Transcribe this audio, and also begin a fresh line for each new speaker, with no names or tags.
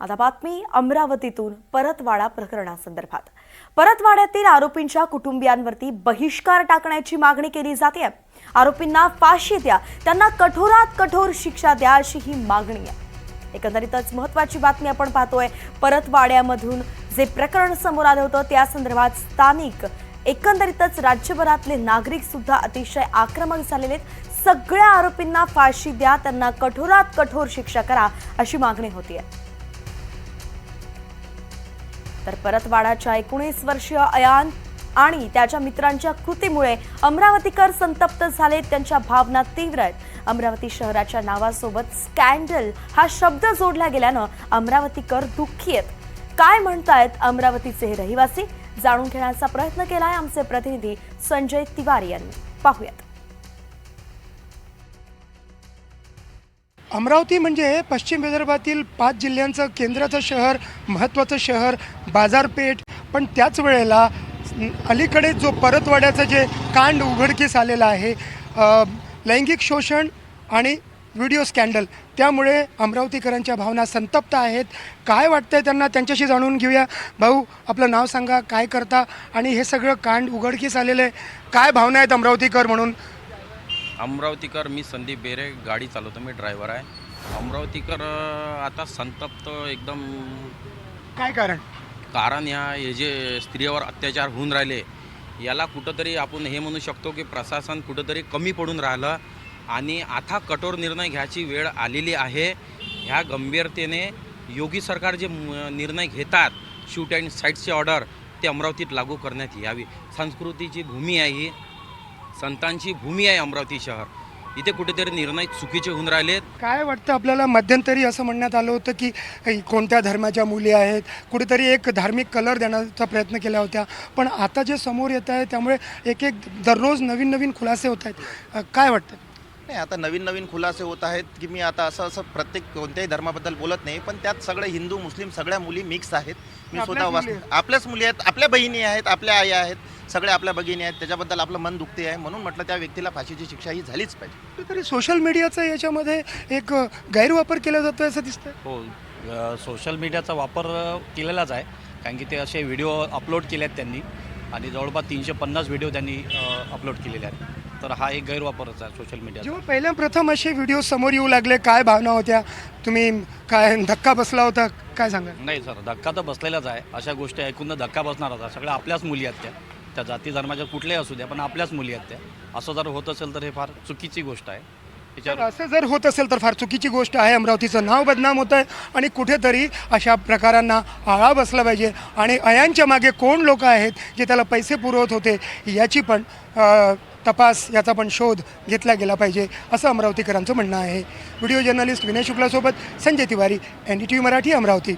आता बातमी अमरावतीतून परतवाडा प्रकरणासंदर्भात। परतवाड्यातील आरोपींच्या कुटुंबियांवरती बहिष्कार टाकण्याची मागणी केली जाते। आरोपींना फाशी द्या, त्यांना कठोरात कठोर शिक्षा द्या अशी ही मागणी आहे। एकंदरीतच महत्त्वाची बातमी आपण पाहतोय। परतवाड्यामधून जे प्रकरण समोर आलं होतं त्या संदर्भात स्थानिक एकंदरीतच राज्यभरातले नागरिक सुद्धा अतिशय आक्रमक झालेले आहेत। सगळ्या आरोपींना फाशी द्या, त्यांना कठोरात कठोर शिक्षा करा अशी मागणी होतीये। तर परतवाडाच्या 19 वर्षीय अयान आणि त्याच्या मित्रांच्या कृतीमुळे अमरावतीकर संतप्त झाले, त्यांच्या भावना तीव्र आहेत। अमरावती शहराच्या नावासोबत स्कॅन्डल हा शब्द जोडला गेल्यानं अमरावतीकर दुःखी आहेत। काय म्हणतायत अमरावतीचे हे रहिवासी, जाणून घेण्याचा प्रयत्न केलाय आमचे प्रतिनिधी संजय तिवारी यांनी। पाहूयात।
अमरावती म्हणजे पश्चिम विदर्भातील 5 जिल्ह्यांचं केंद्राचं शहर, महत्त्वाचं शहर, बाजारपेठ। पण त्याच वेळेला अलीकडे जो परतवाड्याचं जे कांड उघडकीस आलेलं आहे, लैंगिक शोषण आणि व्हिडिओ स्कॅन्डल, त्यामुळे अमरावतीकरांच्या भावना संतप्त आहेत। काय वाटतंय त्यांना, त्यांच्याशी जाणून घेऊया। भाऊ, आपलं नाव सांगा, काय करता आणि हे सगळं कांड उघडकीस आलेलं आहे, काय भावना आहेत अमरावतीकर म्हणून?
अमरावतीकर, मी संदीप बेरे, गाडी चालवतो, मी ड्रायव्हर आहे। अमरावतीकर आता संतप्त एकदम।
काय
कारण हे जे स्त्रियांवर अत्याचार होऊन राहिले, याला कुठंतरी आपण हे म्हणू शकतो की प्रशासन कुठंतरी कमी पडून राहिलं आणि आता कठोर निर्णय घ्यायची वेळ आलेली आहे। ह्या गंभीरतेने योगी सरकार जे निर्णय घेतात, शूट अँड साईटची ऑर्डर, ते अमरावतीत लागू करण्यात यावी। संस्कृतीची भूमी आहे ही, संतांची भूमी आहे अमरावती शहर, इथे कुठेतरी निर्णय चुकीचे होऊन राहिलेत।
काय वाटतं आपल्याला? मध्यंतरी असं म्हणण्यात आलं होतं की कोणत्या धर्माच्या मुली आहेत, कुठेतरी एक धार्मिक कलर देण्याचा प्रयत्न केला होता, पण आता जे समोर येत आहे त्यामुळे एक दररोज नवीन खुलासे होत आहेत। काय वाटतं?
नाही, आता नवीन खुलासे होत आहेत की मी आता असं प्रत्येक कोणत्याही धर्माबद्दल बोलत नाही, पण त्यात सगळे हिंदू मुस्लिम सगळ्या मुली मिक्स आहेत। मी स्वतः आपल्याच मुली आहेत, आपल्या बहिणी आहेत, आपल्या आई आहेत, सगळे आपल्या भगिनी आहेत। त्याच्याबद्दल आपलं मन दुखते आहे, म्हणून म्हटलं त्या व्यक्तीला फाशीची शिक्षा ही झालीच पाहिजे।
तरी सोशल मीडियाचा याच्यामध्ये एक गैरवापर केला जातो असं दिसतं।
हो, सोशल मीडियाचा वापर केलेलाच आहे, कारण की ते असे व्हिडिओ अपलोड केले आहेत त्यांनी आणि जवळपास 350 व्हिडिओ त्यांनी अपलोड केलेले आहेत। तर हा एक गैरवापरच आहे सोशल मीडिया।
जेव्हा पहिल्या प्रथम असे व्हिडिओ समोर येऊ लागले, काय भावना होत्या? तुम्ही काय धक्का बसला होता, काय सांगा?
नाही सर, धक्का तर बसलेलाच आहे। अशा गोष्टी ऐकून तर धक्का बसणार होता। सगळ्या आपल्याच मुली आहेत, त्या जाती धर्माच्या कुठल्याही असू द्या, पण आपल्याच मुली आहेत त्या। असं जर होत असेल तर हे फार चुकीची गोष्ट आहे।
असं जर होत असेल तर फार चुकीची गोष्ट आहे। अमरावतीचं नाव बदनाम होत आहे आणि कुठेतरी अशा प्रकारांना आळा बसला पाहिजे। आणि अयांच्या मागे कोण लोक आहेत जे त्याला पैसे पुरवत होते, याची पण तपास, याचा पण शोध घेतला गेला पाहिजे, असं अमरावतीकरांचं म्हणणं आहे। व्हिडिओ जर्नलिस्ट विनय शुक्लासोबत संजय तिवारी, NDTV मराठी, अमरावती।